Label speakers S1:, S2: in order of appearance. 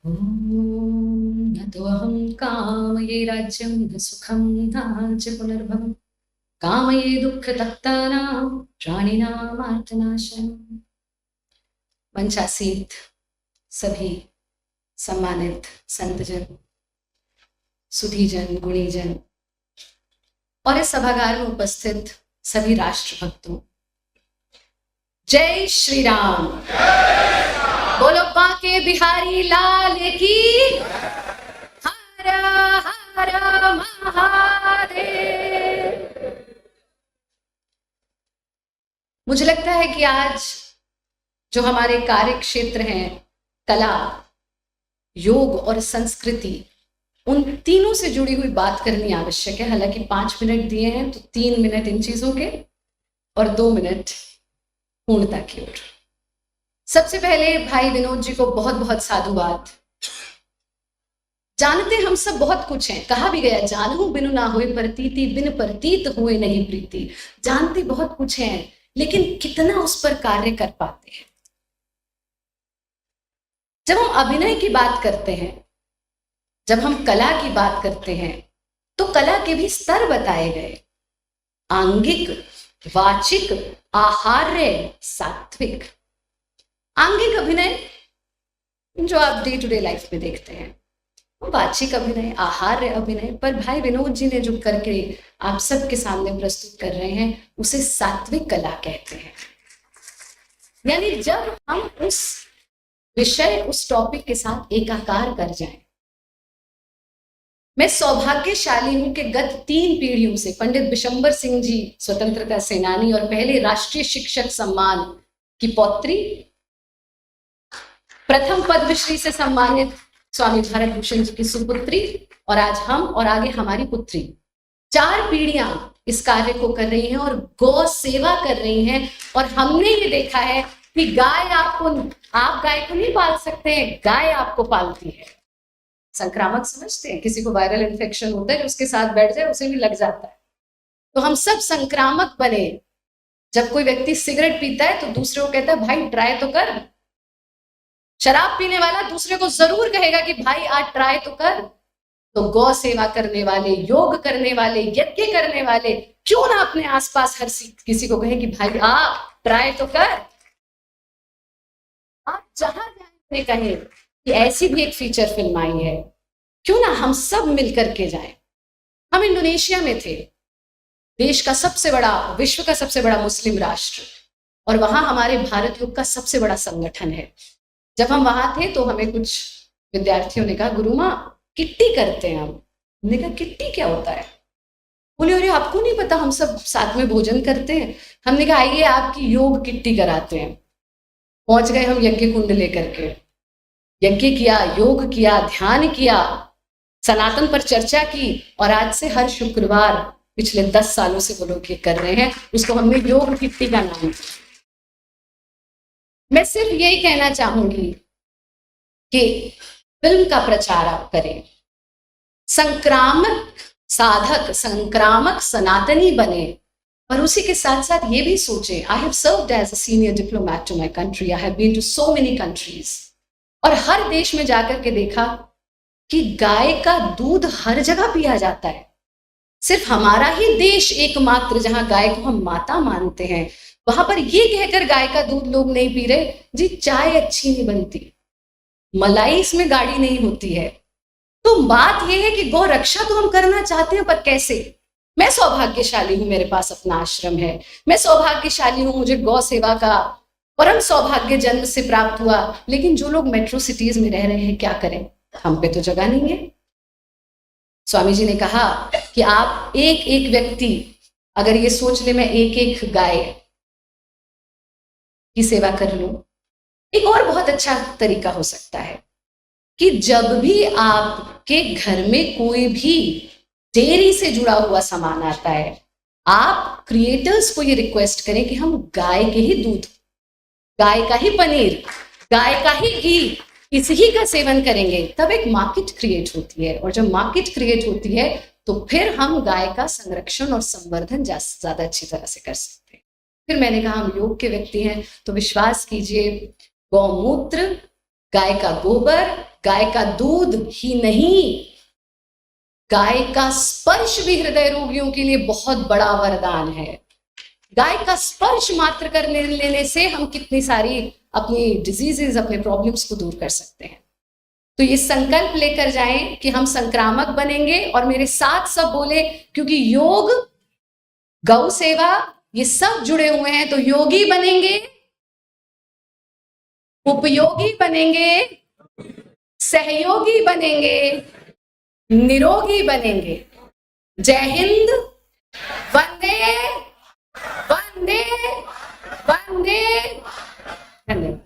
S1: न तोऽहं कामये राज्यं न सुखं न च पुनर्भवं कामये दुःखतप्तानां प्राणिनामार्तनाशनम्। मंचासीत सभी सम्मानित संतजन, सुधीजन, गुणीजन और इस सभागार में उपस्थित सभी राष्ट्रभक्तों, जय श्री राम। बोलो बांके बिहारी लाल की, हर हर महादेव। मुझे लगता है कि आज जो हमारे कार्य क्षेत्र हैं, कला, योग और संस्कृति, उन तीनों से जुड़ी हुई बात करनी आवश्यक है। हालांकि 5 मिनट दिए हैं तो 3 मिनट इन चीजों के और 2 मिनट पूर्णता की ओर। सबसे पहले भाई विनोद जी को बहुत बहुत साधुवाद। जानते हम सब बहुत कुछ हैं, कहा भी गया जानहु बिनु ना होए प्रतीति, बिन प्रतीत हुए नहीं प्रीति। जानते बहुत कुछ हैं, लेकिन कितना उस पर कार्य कर पाते हैं। जब हम अभिनय की बात करते हैं, जब हम कला की बात करते हैं, तो कला के भी स्तर बताए गए, आंगिक, वाचिक, आहार्य, सात्विक। आंगिक अभिनय जो आप डे टू डे लाइफ में देखते हैं, वाचिक अभिनय, आहार्य अभिनय, पर भाई विनोद जी ने जो करके आप सबके सामने प्रस्तुत कर रहे हैं, उसे सात्विक कला कहते हैं। यानी जब हम उस विषय, उस टॉपिक के साथ एकाकार कर जाएं। मैं सौभाग्यशाली हूं कि गत 3 पीढ़ियों से पंडित बिशंबर सिंह जी, स्वतंत्रता सेनानी और पहले राष्ट्रीय शिक्षक सम्मान की पौत्री, प्रथम पद्मश्री से सम्मानित स्वामी भारत भूषण जी की सुपुत्री, और आज हम और आगे हमारी पुत्री, 4 पीढ़ियां इस कार्य को कर रही हैं और गौ सेवा कर रही हैं। और हमने ये देखा है कि गाय आप गाय को नहीं पाल सकते हैं, गाय आपको पालती है। संक्रामक समझते हैं, किसी को वायरल इन्फेक्शन होता है, जो उसके साथ बैठ जाए उसे भी लग जाता है। तो हम सब संक्रामक बने। जब कोई व्यक्ति सिगरेट पीता है तो दूसरे को कहता है भाई ट्राई तो कर। शराब पीने वाला दूसरे को जरूर कहेगा कि भाई आज ट्राई तो कर। तो गौ सेवा करने वाले, योग करने वाले, यज्ञ करने वाले क्यों ना अपने आसपास हर किसी को कहे कि भाई आ ट्राई तो कर। आप जहां जाए कहें कि ऐसी भी एक फीचर फिल्म आई है, क्यों ना हम सब मिलकर के जाएं। हम इंडोनेशिया में थे, देश का सबसे बड़ा, विश्व का सबसे बड़ा मुस्लिम राष्ट्र, और वहां हमारे भारत योग का सबसे बड़ा संगठन है। जब हम वहां थे तो हमें कुछ विद्यार्थियों ने कहा गुरु माँ किट्टी करते हैं हम। हमने कहा किट्टी क्या होता है? बोले अरे आपको नहीं पता, हम सब साथ में भोजन करते हैं। हमने कहा आइए आपकी योग किट्टी कराते हैं। पहुंच गए हम यज्ञ कुंड लेकर के, यज्ञ किया, योग किया, ध्यान किया, सनातन पर चर्चा की, और आज से हर शुक्रवार पिछले 10 सालों से वो लोग ये कर रहे हैं। उसको हमने योग किट्टी का नाम दिया। मैं सिर्फ यही कहना चाहूंगी कि फिल्म का प्रचार आप करें, संक्रामक साधक, संक्रामक सनातनी बने, और उसी के साथ साथ ये भी सोचें, I have served as a senior diplomat to my country, I have been to so many countries, और हर देश में जाकर के देखा कि गाय का दूध हर जगह पिया जाता है। सिर्फ हमारा ही देश एकमात्र जहां गाय को हम माता मानते हैं, वहां पर ये कहकर गाय का दूध लोग नहीं पी रहे जी चाय अच्छी नहीं बनती, मलाई इसमें गाढ़ी नहीं होती है। तो बात यह है कि गौ रक्षा तो हम करना चाहते हैं, पर कैसे? मैं सौभाग्यशाली हूं, मेरे पास अपना आश्रम है। मैं सौभाग्यशाली हूं, मुझे गौ सेवा का परम सौभाग्य जन्म से प्राप्त हुआ। लेकिन जो लोग मेट्रो सिटीज में रह रहे हैं, क्या करें? हम पे तो जगह नहीं है। स्वामी जी ने कहा कि आप एक एक व्यक्ति अगर ये सोच ले मैं एक एक गाय की सेवा कर लूं। एक और बहुत अच्छा तरीका हो सकता है कि जब भी आपके घर में कोई भी डेयरी से जुड़ा हुआ सामान आता है, आप क्रिएटर्स को ये रिक्वेस्ट करें कि हम गाय के ही दूध, गाय का ही पनीर, गाय का ही घी, इसी का सेवन करेंगे। तब एक मार्केट क्रिएट होती है, और जब मार्केट क्रिएट होती है तो फिर हम गाय का संरक्षण और संवर्धन ज्यादा अच्छी तरह से कर सकते हैं। फिर मैंने कहा हम योग के व्यक्ति हैं, तो विश्वास कीजिए गौमूत्र, गाय का गोबर, गाय का दूध ही नहीं, गाय का स्पर्श भी हृदय रोगियों के लिए बहुत बड़ा वरदान है। गाय का स्पर्श मात्र कर लेने से हम कितनी सारी अपनी डिजीजेस, अपने प्रॉब्लम्स को दूर कर सकते हैं। तो ये संकल्प लेकर जाएं कि हम संक्रामक बनेंगे, और मेरे साथ सब बोले, क्योंकि योग, गौ सेवा, ये सब जुड़े हुए हैं। तो योगी बनेंगे, उपयोगी बनेंगे, सहयोगी बनेंगे, निरोगी बनेंगे। जय हिंद, वंदे वंदे वंदे। धन्यवाद।